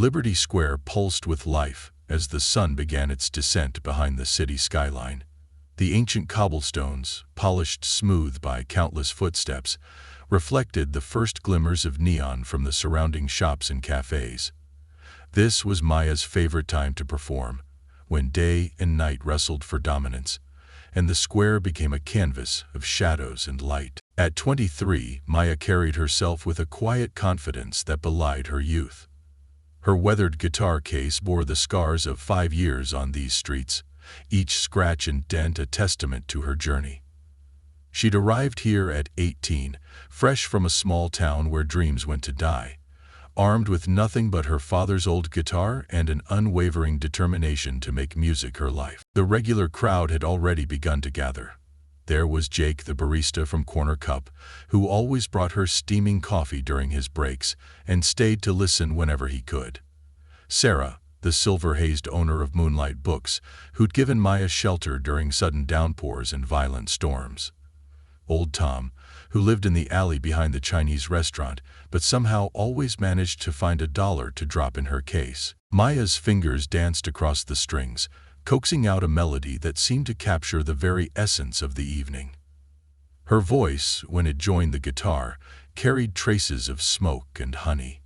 Liberty Square pulsed with life as the sun began its descent behind the city skyline. The ancient cobblestones, polished smooth by countless footsteps, reflected the first glimmers of neon from the surrounding shops and cafes. This was Maya's favorite time to perform, when day and night wrestled for dominance, and the square became a canvas of shadows and light. At 23, Maya carried herself with a quiet confidence that belied her youth. Her weathered guitar case bore the scars of 5 years on these streets, each scratch and dent a testament to her journey. She'd arrived here at 18, fresh from a small town where dreams went to die, armed with nothing but her father's old guitar and an unwavering determination to make music her life. The regular crowd had already begun to gather. There was Jake, the barista from Corner Cup, who always brought her steaming coffee during his breaks and stayed to listen whenever he could. Sarah, the silver-hazed owner of Moonlight Books, who'd given Maya shelter during sudden downpours and violent storms. Old Tom, who lived in the alley behind the Chinese restaurant, but somehow always managed to find $1 to drop in her case. Maya's fingers danced across the strings, coaxing out a melody that seemed to capture the very essence of the evening. Her voice, when it joined the guitar, carried traces of smoke and honey.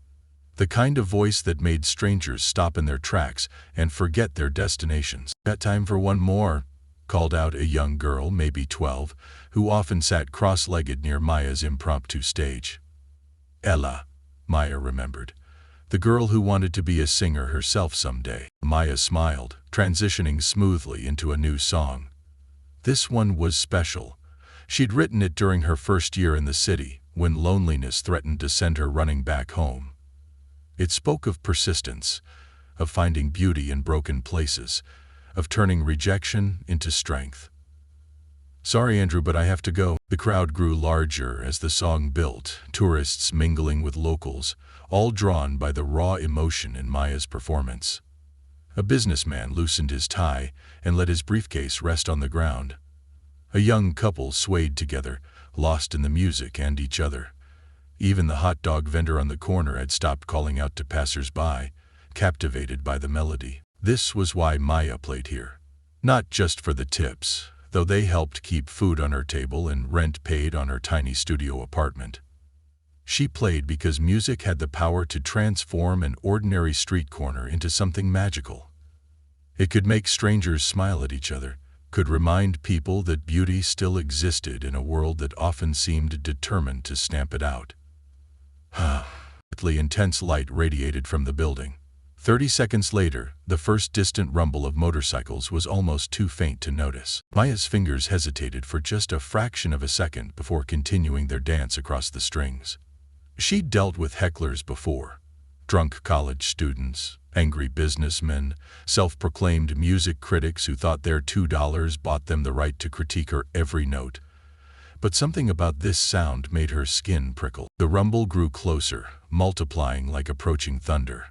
The kind of voice that made strangers stop in their tracks and forget their destinations. "Got time for one more?" called out a young girl, maybe 12, who often sat cross-legged near Maya's impromptu stage. Ella, Maya remembered. The girl who wanted to be a singer herself someday. Maya smiled, transitioning smoothly into a new song. This one was special. She'd written it during her first year in the city, when loneliness threatened to send her running back home. It spoke of persistence, of finding beauty in broken places, of turning rejection into strength. "Sorry, Andrew, but I have to go." The crowd grew larger as the song built, tourists mingling with locals, all drawn by the raw emotion in Maya's performance. A businessman loosened his tie and let his briefcase rest on the ground. A young couple swayed together, lost in the music and each other. Even the hot dog vendor on the corner had stopped calling out to passers-by, captivated by the melody. This was why Maya played here. Not just for the tips, though they helped keep food on her table and rent paid on her tiny studio apartment. She played because music had the power to transform an ordinary street corner into something magical. It could make strangers smile at each other, could remind people that beauty still existed in a world that often seemed determined to stamp it out. Intense light radiated from the building. 30 seconds later, the first distant rumble of motorcycles was almost too faint to notice. Maya's fingers hesitated for just a fraction of a second before continuing their dance across the strings. She'd dealt with hecklers before. Drunk college students, angry businessmen, self-proclaimed music critics who thought their $2 bought them the right to critique her every note. But something about this sound made her skin prickle. The rumble grew closer, multiplying like approaching thunder.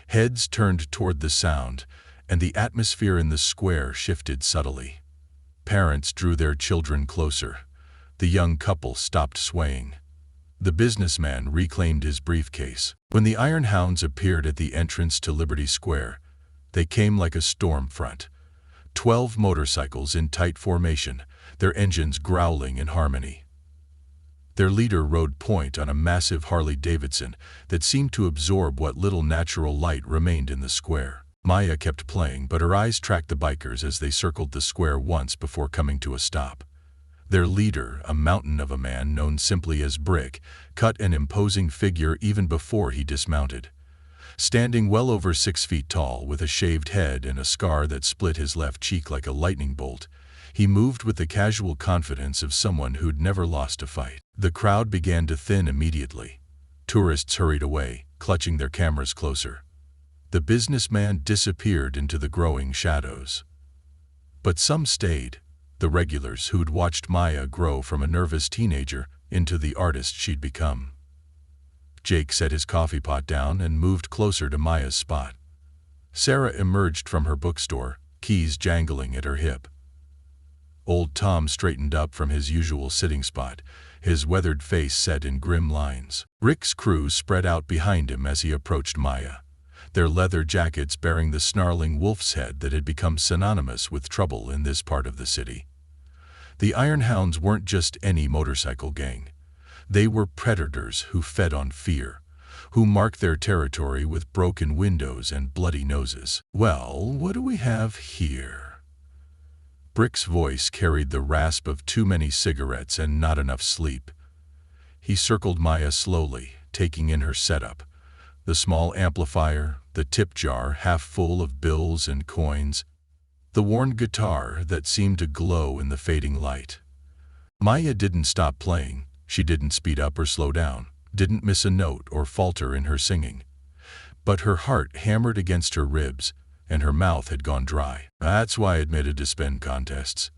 Heads turned toward the sound, and the atmosphere in the square shifted subtly. Parents drew their children closer. The young couple stopped swaying. The businessman reclaimed his briefcase. When the Iron Hounds appeared at the entrance to Liberty Square, they came like a storm front. 12 motorcycles in tight formation, their engines growling in harmony. Their leader rode point on a massive Harley-Davidson that seemed to absorb what little natural light remained in the square. Maya kept playing, but her eyes tracked the bikers as they circled the square once before coming to a stop. Their leader, a mountain of a man known simply as Brick, cut an imposing figure even before he dismounted. Standing well over 6 feet tall, with a shaved head and a scar that split his left cheek like a lightning bolt, he moved with the casual confidence of someone who'd never lost a fight. The crowd began to thin immediately. Tourists hurried away, clutching their cameras closer. The businessman disappeared into the growing shadows. But some stayed, the regulars who'd watched Maya grow from a nervous teenager into the artist she'd become. Jake set his coffee pot down and moved closer to Maya's spot. Sarah emerged from her bookstore, keys jangling at her hip. Old Tom straightened up from his usual sitting spot, his weathered face set in grim lines. Rick's crew spread out behind him as he approached Maya. their leather jackets bearing the snarling wolf's head that had become synonymous with trouble in this part of the city. The Iron Hounds weren't just any motorcycle gang. They were predators who fed on fear, who marked their territory with broken windows and bloody noses. "Well, what do we have here?" Brick's voice carried the rasp of too many cigarettes and not enough sleep. He circled Maya slowly, taking in her setup. The small amplifier, the tip jar half full of bills and coins, the worn guitar that seemed to glow in the fading light. Maya didn't stop playing. She didn't speed up or slow down, didn't miss a note or falter in her singing. But her heart hammered against her ribs, and her mouth had gone dry. That's why I admitted to spin contests.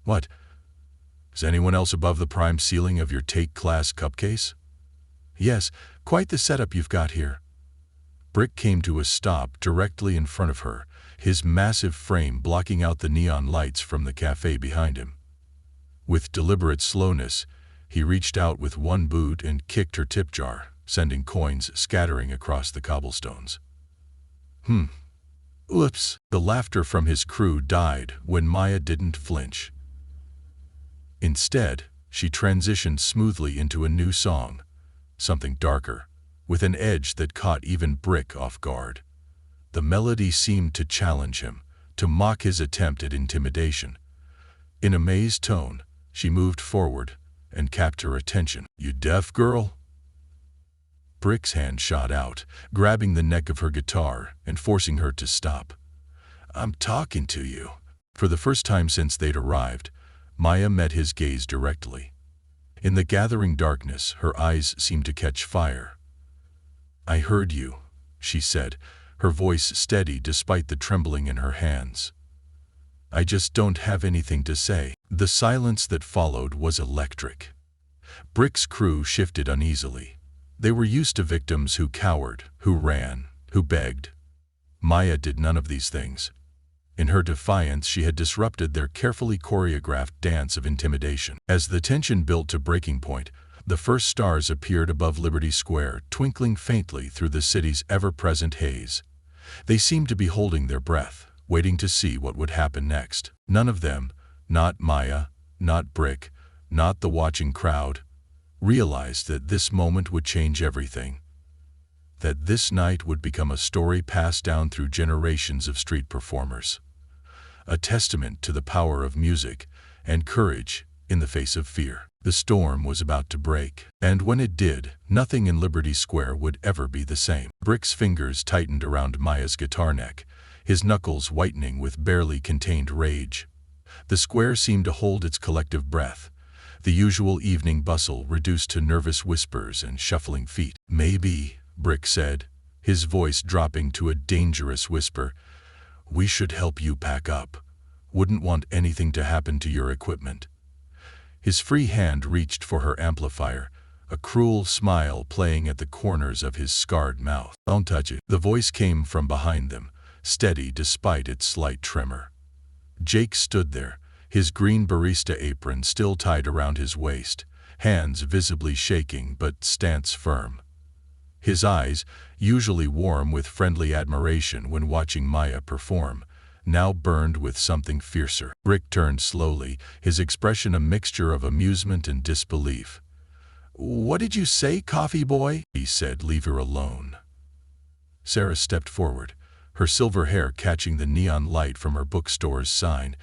What? Is anyone else above the prime ceiling of your take-class cupcase? Yes, quite the setup you've got here. Brick came to a stop directly in front of her, his massive frame blocking out the neon lights from the cafe behind him. With deliberate slowness, he reached out with one boot and kicked her tip jar, sending coins scattering across the cobblestones. Oops. The laughter from his crew died when Maya didn't flinch. Instead, she transitioned smoothly into a new song, something darker, with an edge that caught even Brick off guard. The melody seemed to challenge him, to mock his attempt at intimidation. In a mazed tone, she moved forward and capped her attention. "You deaf, girl?" Brick's hand shot out, grabbing the neck of her guitar and forcing her to stop. "I'm talking to you." For the first time since they'd arrived, Maya met his gaze directly. In the gathering darkness, her eyes seemed to catch fire. "I heard you," she said, her voice steady despite the trembling in her hands. "I just don't have anything to say." The silence that followed was electric. Brick's crew shifted uneasily. They were used to victims who cowered, who ran, who begged. Maya did none of these things. In her defiance, she had disrupted their carefully choreographed dance of intimidation. As the tension built to breaking point, the first stars appeared above Liberty Square, twinkling faintly through the city's ever-present haze. They seemed to be holding their breath, waiting to see what would happen next. None of them, not Maya, not Brick, not the watching crowd, realized that this moment would change everything. That this night would become a story passed down through generations of street performers. A testament to the power of music and courage in the face of fear. The storm was about to break, and when it did, nothing in Liberty Square would ever be the same. Brick's fingers tightened around Maya's guitar neck, his knuckles whitening with barely contained rage. The square seemed to hold its collective breath, the usual evening bustle reduced to nervous whispers and shuffling feet. "Maybe," Brick said, his voice dropping to a dangerous whisper, "we should help you pack up. Wouldn't want anything to happen to your equipment." His free hand reached for her amplifier, a cruel smile playing at the corners of his scarred mouth. "Don't touch it." The voice came from behind them, steady despite its slight tremor. Jake stood there, his green barista apron still tied around his waist, hands visibly shaking but stance firm. His eyes, usually warm with friendly admiration when watching Maya perform, now burned with something fiercer. Brick turned slowly, his expression a mixture of amusement and disbelief. "What did you say, coffee boy?" he said. "Leave her alone." Sarah stepped forward, her silver hair catching the neon light from her bookstore's sign.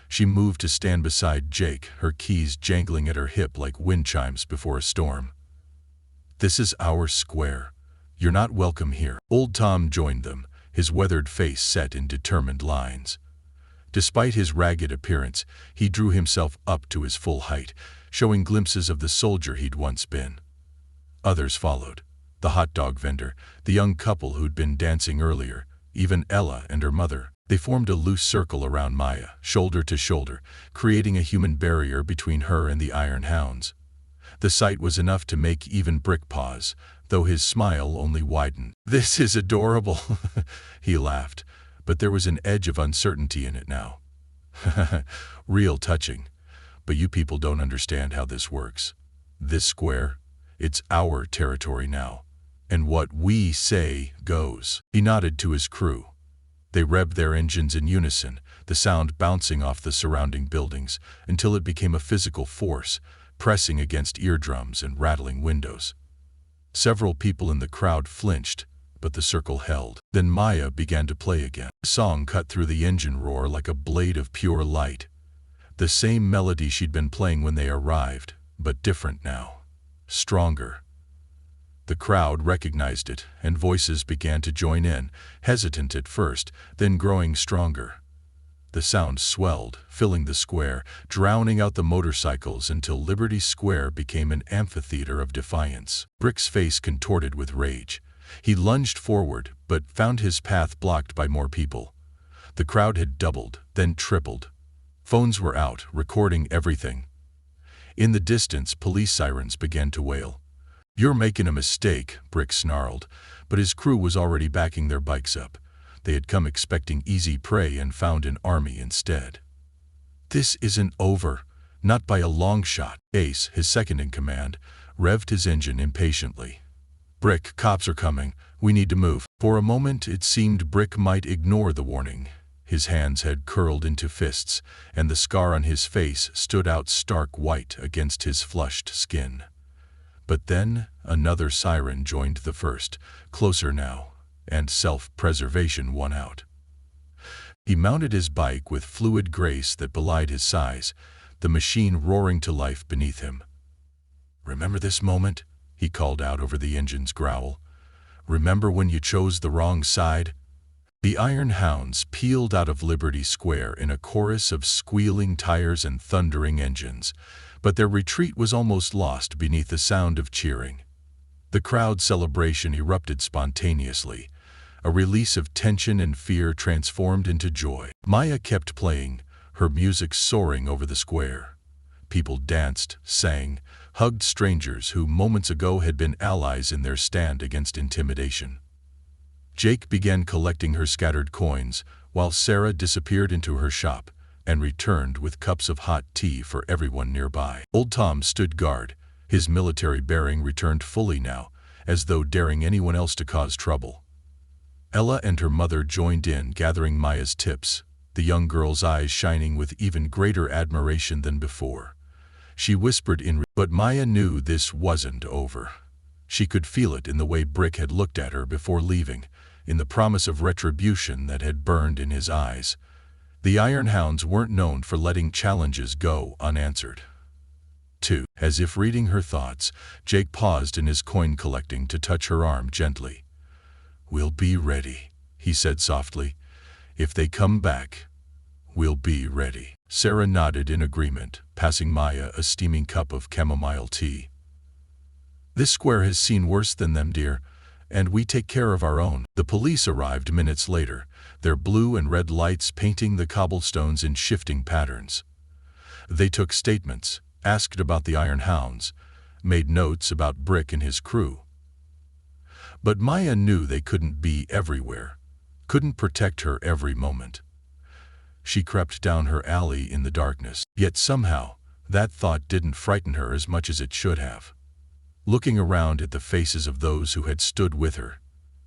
She moved to stand beside Jake, her keys jangling at her hip like wind chimes before a storm. "This is our square. You're not welcome here." Old Tom joined them, his weathered face set in determined lines. Despite his ragged appearance, he drew himself up to his full height, showing glimpses of the soldier he'd once been. Others followed. The hot dog vendor, the young couple who'd been dancing earlier, even Ella and her mother. They formed a loose circle around Maya, shoulder to shoulder, creating a human barrier between her and the Iron Hounds. The sight was enough to make even Brick pause, though his smile only widened. "This is adorable," he laughed, but there was an edge of uncertainty in it now. "Real touching, but you people don't understand how this works. This square, it's our territory now. And what we say goes. He nodded to his crew. They revved their engines in unison, the sound bouncing off the surrounding buildings, until it became a physical force, pressing against eardrums and rattling windows. Several people in the crowd flinched, but the circle held. Then Maya began to play again. The song cut through the engine roar like a blade of pure light. The same melody she'd been playing when they arrived, but different now. Stronger. The crowd recognized it, and voices began to join in, hesitant at first, then growing stronger. The sound swelled, filling the square, drowning out the motorcycles until Liberty Square became an amphitheater of defiance. Brick's face contorted with rage. He lunged forward, but found his path blocked by more people. The crowd had doubled, then tripled. Phones were out, recording everything. In the distance, police sirens began to wail. "You're making a mistake," Brick snarled, but his crew was already backing their bikes up. They had come expecting easy prey and found an army instead. "This isn't over, not by a long shot." Ace, his second in command, revved his engine impatiently. "Brick, cops are coming. We need to move." For a moment it seemed Brick might ignore the warning. His hands had curled into fists, and the scar on his face stood out stark white against his flushed skin. But then another siren joined the first, closer now, and self-preservation won out. He mounted his bike with fluid grace that belied his size, the machine roaring to life beneath him. "Remember this moment?" he called out over the engine's growl. "Remember when you chose the wrong side?" The iron hounds peeled out of Liberty Square in a chorus of squealing tires and thundering engines, but their retreat was almost lost beneath the sound of cheering. The crowd celebration erupted spontaneously, a release of tension and fear transformed into joy. Maya kept playing, her music soaring over the square. People danced, sang, hugged strangers who moments ago had been allies in their stand against intimidation. Jake began collecting her scattered coins, while Sarah disappeared into her shop and returned with cups of hot tea for everyone nearby. Old Tom stood guard, his military bearing returned fully now, as though daring anyone else to cause trouble. Ella and her mother joined in, gathering Maya's tips, the young girl's eyes shining with even greater admiration than before. She whispered but Maya knew this wasn't over. She could feel it in the way Brick had looked at her before leaving, in the promise of retribution that had burned in his eyes. The Iron Hounds weren't known for letting challenges go unanswered. 2. As if reading her thoughts, Jake paused in his coin collecting to touch her arm gently. "We'll be ready," he said softly. "If they come back, we'll be ready." Sarah nodded in agreement, passing Maya a steaming cup of chamomile tea. "This square has seen worse than them, dear, and we take care of our own." The police arrived minutes later, their blue and red lights painting the cobblestones in shifting patterns. They took statements, asked about the Iron Hounds, made notes about Brick and his crew. But Maya knew they couldn't be everywhere, couldn't protect her every moment. She crept down her alley in the darkness. Yet somehow, that thought didn't frighten her as much as it should have. Looking around at the faces of those who had stood with her,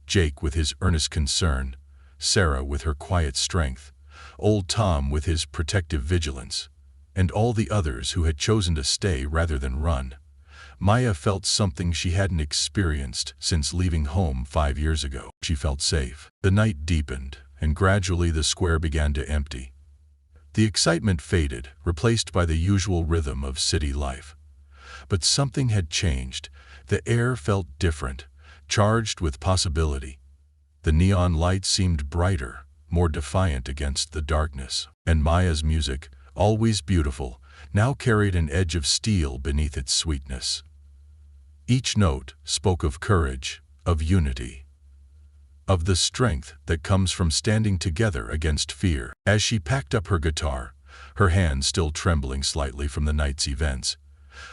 Jake with his earnest concern, Sarah with her quiet strength, old Tom with his protective vigilance, and all the others who had chosen to stay rather than run, Maya felt something she hadn't experienced since leaving home 5 years ago. She felt safe. The night deepened, and gradually the square began to empty. The excitement faded, replaced by the usual rhythm of city life. But something had changed. The air felt different, charged with possibility. The neon lights seemed brighter, more defiant against the darkness. And Maya's music, always beautiful, now carried an edge of steel beneath its sweetness. Each note spoke of courage, of unity, of the strength that comes from standing together against fear. As she packed up her guitar, her hands still trembling slightly from the night's events,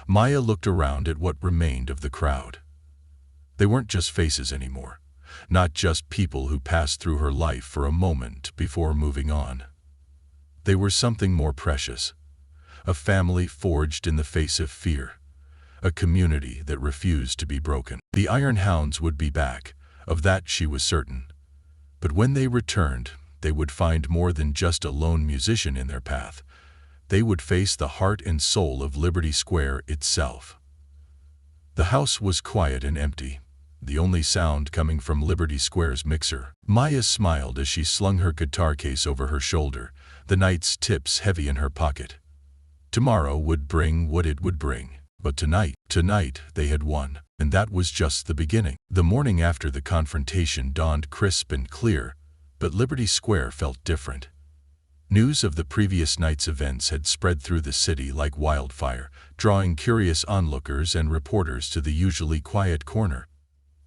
Maya looked around at what remained of the crowd. They weren't just faces anymore, not just people who passed through her life for a moment before moving on. They were something more precious, a family forged in the face of fear, a community that refused to be broken. The Iron Hounds would be back, of that she was certain. But when they returned, they would find more than just a lone musician in their path. They would face the heart and soul of Liberty Square itself. The house was quiet and empty, the only sound coming from Liberty Square's mixer. Maya smiled as she slung her guitar case over her shoulder, the night's tips heavy in her pocket. Tomorrow would bring what it would bring, but tonight they had won, and that was just the beginning. The morning after the confrontation dawned crisp and clear, but Liberty Square felt different. News of the previous night's events had spread through the city like wildfire, drawing curious onlookers and reporters to the usually quiet corner.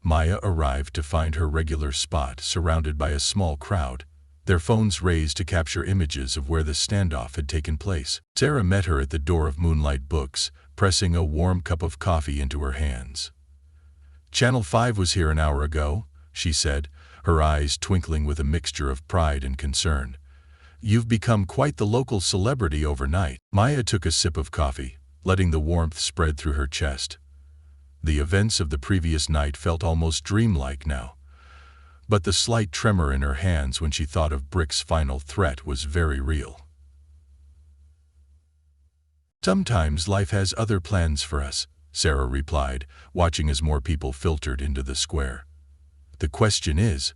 Maya arrived to find her regular spot surrounded by a small crowd, their phones raised to capture images of where the standoff had taken place. Sarah met her at the door of Moonlight Books, pressing a warm cup of coffee into her hands. "Channel 5 was here an hour ago," she said, her eyes twinkling with a mixture of pride and concern. "You've become quite the local celebrity overnight." Maya took a sip of coffee, letting the warmth spread through her chest. The events of the previous night felt almost dreamlike now. But the slight tremor in her hands when she thought of Brick's final threat was very real. "Sometimes life has other plans for us," Sarah replied, watching as more people filtered into the square. "The question is,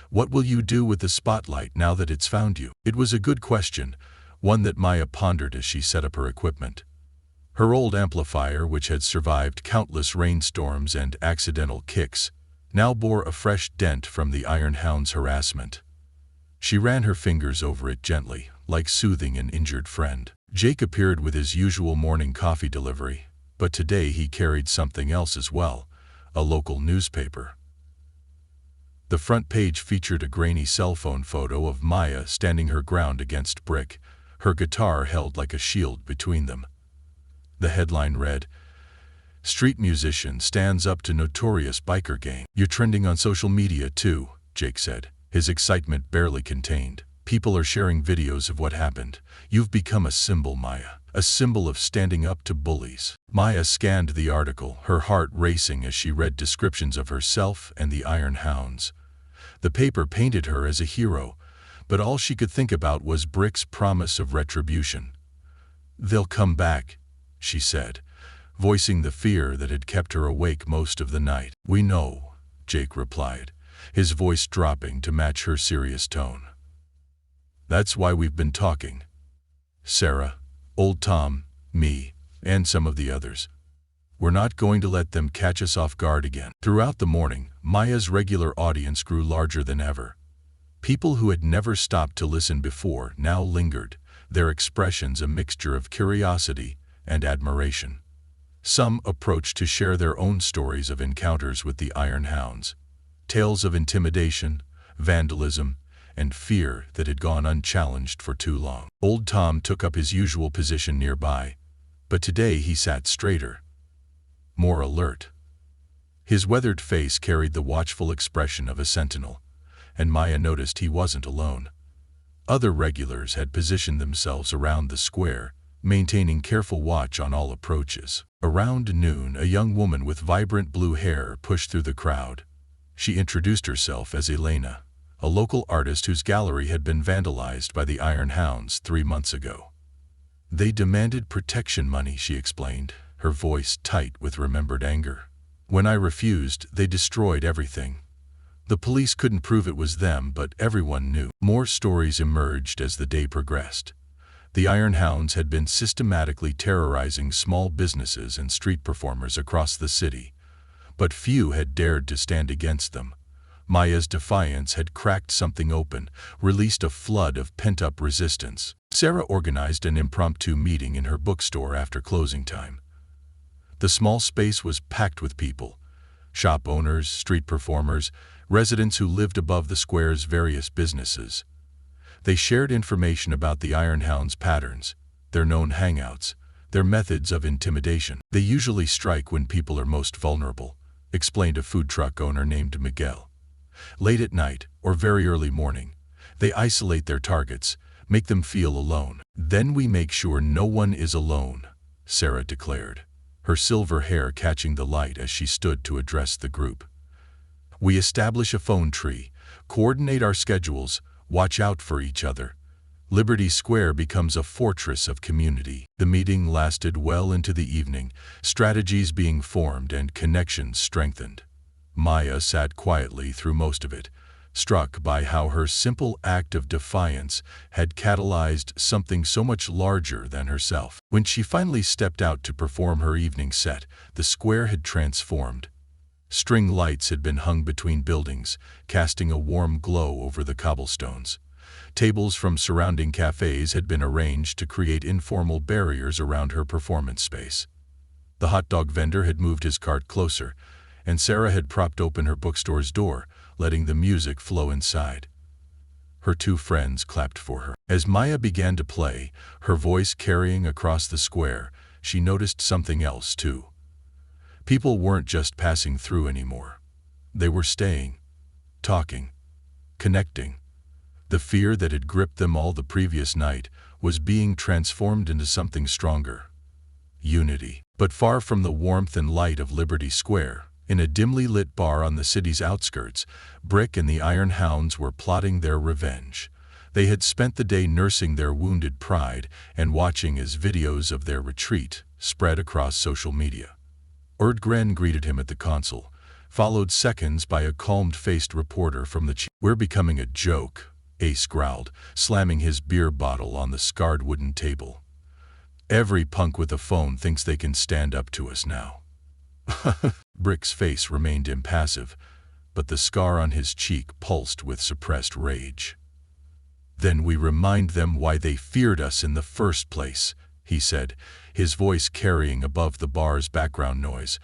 what will you do with the spotlight now that it's found you?" It was a good question, one that Maya pondered as she set up her equipment. Her old amplifier, which had survived countless rainstorms and accidental kicks, now bore a fresh dent from the Iron Hound's harassment. She ran her fingers over it gently, like soothing an injured friend. Jake appeared with his usual morning coffee delivery, but today he carried something else as well, a local newspaper. The front page featured a grainy cell phone photo of Maya standing her ground against Brick, her guitar held like a shield between them. The headline read, "Street musician stands up to notorious biker gang." "You're trending on social media too," Jake said, his excitement barely contained. "People are sharing videos of what happened. You've become a symbol, Maya. A symbol of standing up to bullies." Maya scanned the article, her heart racing as she read descriptions of herself and the Iron Hounds. The paper painted her as a hero, but all she could think about was Brick's promise of retribution. "They'll come back," she said, voicing the fear that had kept her awake most of the night. "We know," Jake replied, his voice dropping to match her serious tone. "That's why we've been talking. Sarah, old Tom, me, and some of the others. We're not going to let them catch us off guard again." Throughout the morning, Maya's regular audience grew larger than ever. People who had never stopped to listen before now lingered, their expressions a mixture of curiosity and admiration. Some approached to share their own stories of encounters with the Iron Hounds, tales of intimidation, vandalism, and fear that had gone unchallenged for too long. Old Tom took up his usual position nearby, but today he sat straighter, more alert. His weathered face carried the watchful expression of a sentinel, and Maya noticed he wasn't alone. Other regulars had positioned themselves around the square, maintaining careful watch on all approaches. Around noon, a young woman with vibrant blue hair pushed through the crowd. She introduced herself as Elena, a local artist whose gallery had been vandalized by the Iron Hounds 3 months ago. "They demanded protection money," she explained, her voice tight with remembered anger. "When I refused, they destroyed everything. The police couldn't prove it was them, but everyone knew." More stories emerged as the day progressed. The Iron Hounds had been systematically terrorizing small businesses and street performers across the city, but few had dared to stand against them. Maya's defiance had cracked something open, released a flood of pent-up resistance. Sarah organized an impromptu meeting in her bookstore after closing time. The small space was packed with people, shop owners, street performers, residents who lived above the square's various businesses. They shared information about the Iron Hounds' patterns, their known hangouts, their methods of intimidation. "They usually strike when people are most vulnerable," explained a food truck owner named Miguel. "Late at night, or very early morning, they isolate their targets, make them feel alone. Then we make sure no one is alone," Sarah declared, her silver hair catching the light as she stood to address the group. "We establish a phone tree, coordinate our schedules, watch out for each other. Liberty Square becomes a fortress of community." The meeting lasted well into the evening, strategies being formed and connections strengthened. Maya sat quietly through most of it, struck by how her simple act of defiance had catalyzed something so much larger than herself. When she finally stepped out to perform her evening set, the square had transformed. String lights had been hung between buildings, casting a warm glow over the cobblestones. Tables from surrounding cafes had been arranged to create informal barriers around her performance space. The hot dog vendor had moved his cart closer, and Sarah had propped open her bookstore's door, letting the music flow inside. Her two friends clapped for her. As Maya began to play, her voice carrying across the square, she noticed something else too. People weren't just passing through anymore. They were staying, talking, connecting. The fear that had gripped them all the previous night was being transformed into something stronger. Unity. But far from the warmth and light of Liberty Square, in a dimly lit bar on the city's outskirts, Brick and the Iron Hounds were plotting their revenge. They had spent the day nursing their wounded pride and watching as videos of their retreat spread across social media. Erdgren greeted him at the console, followed seconds by a calmed-faced reporter from the chief. "We're becoming a joke," Ace growled, slamming his beer bottle on the scarred wooden table. "Every punk with a phone thinks they can stand up to us now." Brick's face remained impassive, but the scar on his cheek pulsed with suppressed rage. "Then we remind them why they feared us in the first place," he said, his voice carrying above the bar's background noise.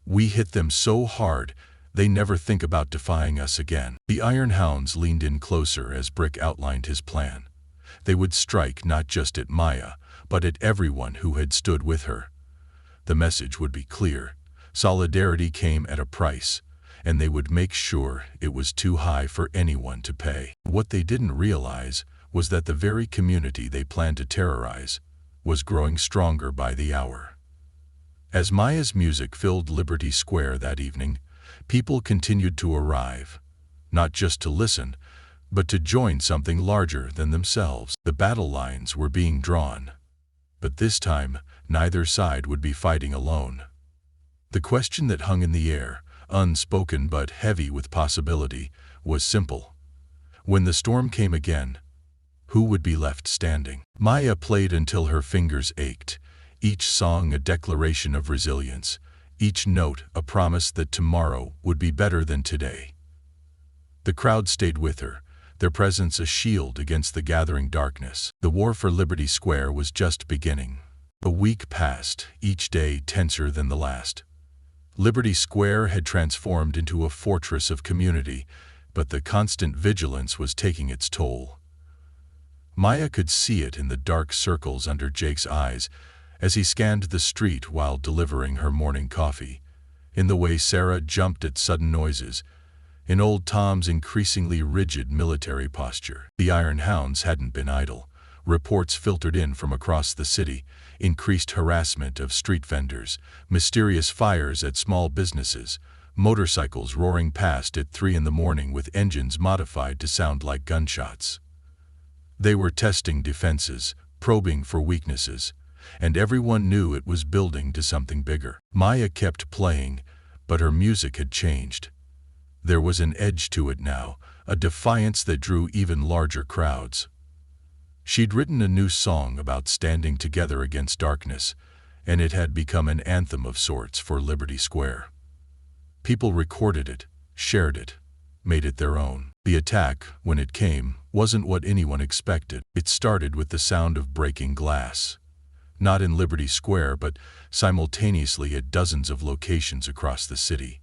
"We hit them so hard, they never think about defying us again." The Iron Hounds leaned in closer as Brick outlined his plan. They would strike not just at Maya, but at everyone who had stood with her. The message would be clear. Solidarity came at a price, and they would make sure it was too high for anyone to pay. What they didn't realize was that the very community they planned to terrorize was growing stronger by the hour. As Maya's music filled Liberty Square that evening, people continued to arrive, not just to listen, but to join something larger than themselves. The battle lines were being drawn, but this time neither side would be fighting alone. The question that hung in the air, unspoken but heavy with possibility, was simple. When the storm came again, who would be left standing? Maya played until her fingers ached, each song a declaration of resilience, each note a promise that tomorrow would be better than today. The crowd stayed with her, their presence a shield against the gathering darkness. The war for Liberty Square was just beginning. A week passed, each day tenser than the last. Liberty Square had transformed into a fortress of community, but the constant vigilance was taking its toll. Maya could see it in the dark circles under Jake's eyes as he scanned the street while delivering her morning coffee, in the way Sarah jumped at sudden noises, in old Tom's increasingly rigid military posture. The Iron Hounds hadn't been idle. Reports filtered in from across the city, increased harassment of street vendors, mysterious fires at small businesses, motorcycles roaring past at 3 a.m. with engines modified to sound like gunshots. They were testing defenses, probing for weaknesses, and everyone knew it was building to something bigger. Maya kept playing, but her music had changed. There was an edge to it now, a defiance that drew even larger crowds. She'd written a new song about standing together against darkness, and it had become an anthem of sorts for Liberty Square. People recorded it, shared it, made it their own. The attack, when it came, wasn't what anyone expected. It started with the sound of breaking glass. Not in Liberty Square, but simultaneously at dozens of locations across the city.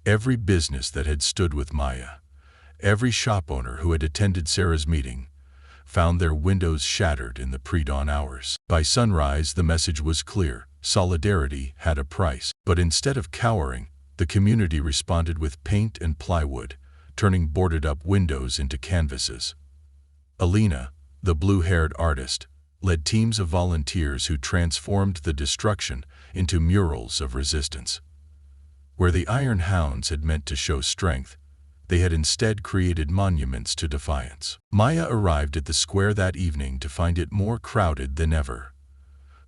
Every business that had stood with Maya, every shop owner who had attended Sarah's meeting, found their windows shattered in the pre-dawn hours. By sunrise, the message was clear. Solidarity had a price. But instead of cowering, the community responded with paint and plywood, turning boarded-up windows into canvases. Alina, the blue-haired artist, led teams of volunteers who transformed the destruction into murals of resistance. Where the Iron Hounds had meant to show strength, they had instead created monuments to defiance. Maya arrived at the square that evening to find it more crowded than ever.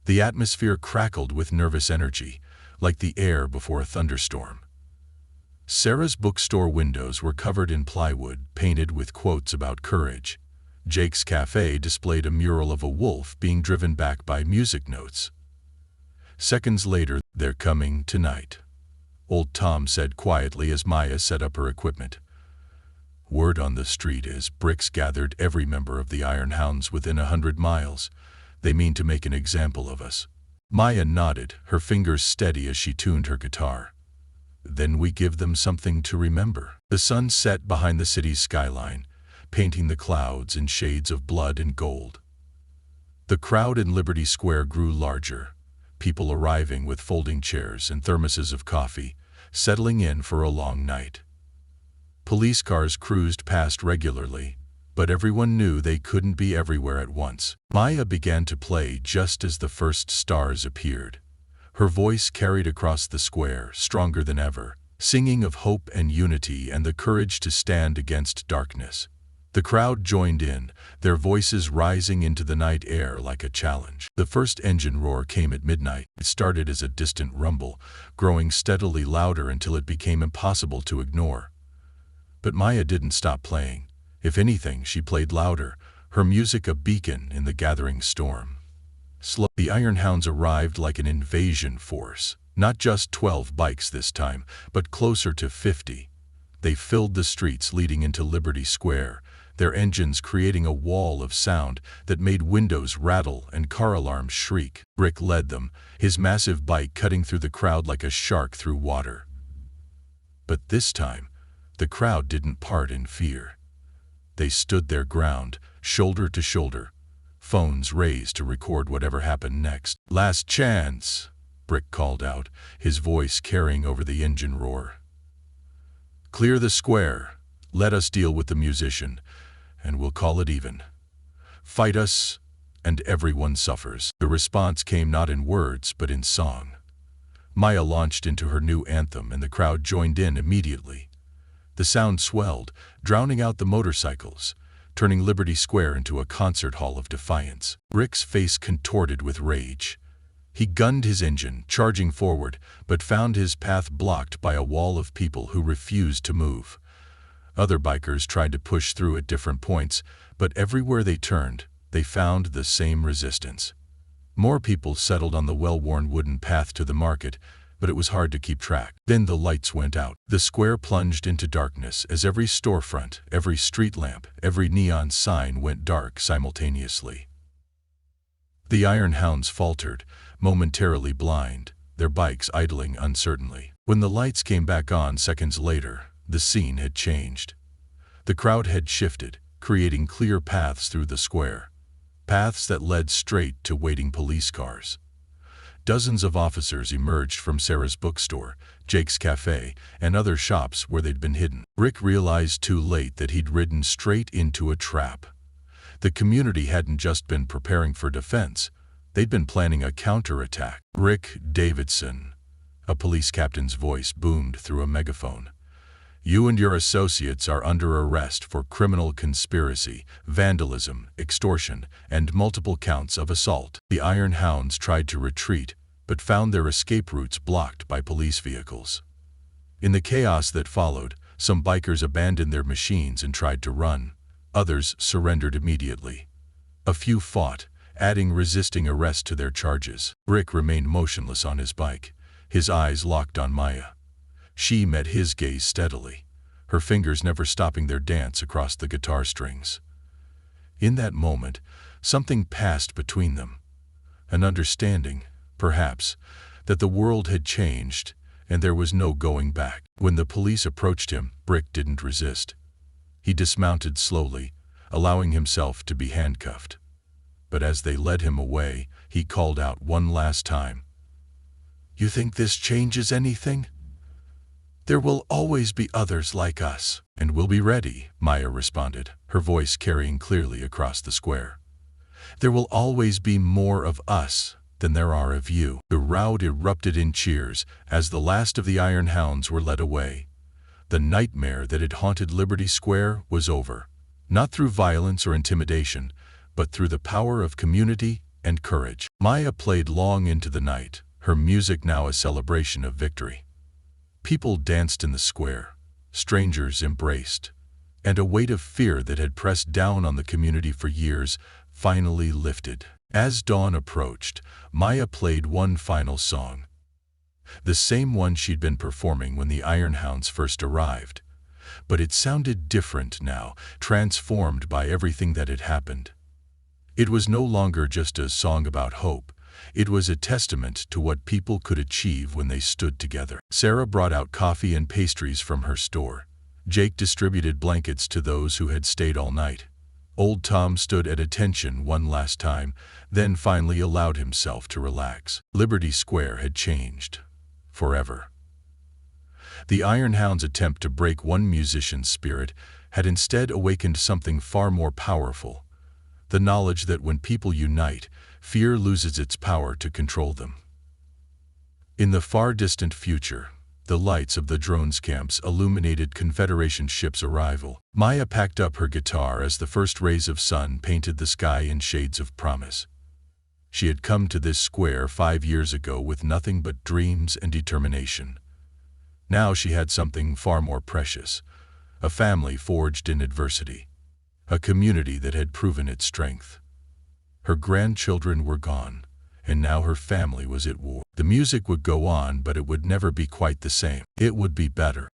The atmosphere crackled with nervous energy, like the air before a thunderstorm. Sarah's bookstore windows were covered in plywood, painted with quotes about courage. Jake's cafe displayed a mural of a wolf being driven back by music notes. Seconds later, "They're coming tonight," Old Tom said quietly as Maya set up her equipment. Word on the street is Bricks gathered every member of the Iron Hounds within 100 miles. They mean to make an example of us. Maya nodded, her fingers steady as she tuned her guitar. Then we give them something to remember. The sun set behind the city's skyline, painting the clouds in shades of blood and gold. The crowd in Liberty Square grew larger, people arriving with folding chairs and thermoses of coffee, settling in for a long night. Police cars cruised past regularly, but everyone knew they couldn't be everywhere at once. Maya began to play just as the first stars appeared. Her voice carried across the square, stronger than ever, singing of hope and unity and the courage to stand against darkness. The crowd joined in, their voices rising into the night air like a challenge. The first engine roar came at midnight. It started as a distant rumble, growing steadily louder until it became impossible to ignore. But Maya didn't stop playing. If anything, she played louder, her music a beacon in the gathering storm. Slowly, the Iron Hounds arrived like an invasion force. Not just 12 bikes this time, but closer to 50. They filled the streets leading into Liberty Square, their engines creating a wall of sound that made windows rattle and car alarms shriek. Brick led them, his massive bike cutting through the crowd like a shark through water. But this time, the crowd didn't part in fear. They stood their ground, shoulder to shoulder, phones raised to record whatever happened next. "Last chance," Brick called out, his voice carrying over the engine roar. "Clear the square. Let us deal with the musician, and we'll call it even. Fight us, and everyone suffers." The response came not in words, but in song. Maya launched into her new anthem, and the crowd joined in immediately. The sound swelled, drowning out the motorcycles, turning Liberty Square into a concert hall of defiance. Brick's face contorted with rage. He gunned his engine, charging forward, but found his path blocked by a wall of people who refused to move. Other bikers tried to push through at different points, but everywhere they turned, they found the same resistance. More people settled on the well-worn wooden path to the market, but it was hard to keep track. Then the lights went out. The square plunged into darkness as every storefront, every street lamp, every neon sign went dark simultaneously. The Iron Hounds faltered, momentarily blind, their bikes idling uncertainly. When the lights came back on seconds later, the scene had changed. The crowd had shifted, creating clear paths through the square, paths that led straight to waiting police cars. Dozens of officers emerged from Sarah's bookstore, Jake's cafe, and other shops where they'd been hidden. Rick realized too late that he'd ridden straight into a trap. The community hadn't just been preparing for defense, they'd been planning a counterattack. "Rick Davidson," a police captain's voice boomed through a megaphone. "You and your associates are under arrest for criminal conspiracy, vandalism, extortion, and multiple counts of assault." The Iron Hounds tried to retreat, but found their escape routes blocked by police vehicles. In the chaos that followed, some bikers abandoned their machines and tried to run. Others surrendered immediately. A few fought, adding resisting arrest to their charges. Brick remained motionless on his bike, his eyes locked on Maya. She met his gaze steadily, her fingers never stopping their dance across the guitar strings. In that moment, something passed between them. An understanding, perhaps, that the world had changed and there was no going back. When the police approached him, Brick didn't resist. He dismounted slowly, allowing himself to be handcuffed. But as they led him away, he called out one last time, "You think this changes anything? There will always be others like us." "And we'll be ready," Maya responded, her voice carrying clearly across the square. "There will always be more of us, than there are of you." The rout erupted in cheers as the last of the Iron Hounds were led away. The nightmare that had haunted Liberty Square was over, not through violence or intimidation, but through the power of community and courage. Maya played long into the night, her music now a celebration of victory. People danced in the square, strangers embraced, and a weight of fear that had pressed down on the community for years finally lifted. As dawn approached, Maya played one final song. The same one she'd been performing when the Iron Hounds first arrived. But it sounded different now, transformed by everything that had happened. It was no longer just a song about hope. It was a testament to what people could achieve when they stood together. Sarah brought out coffee and pastries from her store. Jake distributed blankets to those who had stayed all night. Old Tom stood at attention one last time, then finally allowed himself to relax. Liberty Square had changed. Forever. The Iron Hound's attempt to break one musician's spirit had instead awakened something far more powerful. The knowledge that when people unite, fear loses its power to control them. In the far distant future, the lights of the drones camps illuminated Confederation ships' arrival. Maya packed up her guitar as the first rays of sun painted the sky in shades of promise. She had come to this square 5 years ago with nothing but dreams and determination. Now she had something far more precious, a family forged in adversity, a community that had proven its strength. Her grandchildren were gone, and now her family was at war. The music would go on, but it would never be quite the same. It would be better.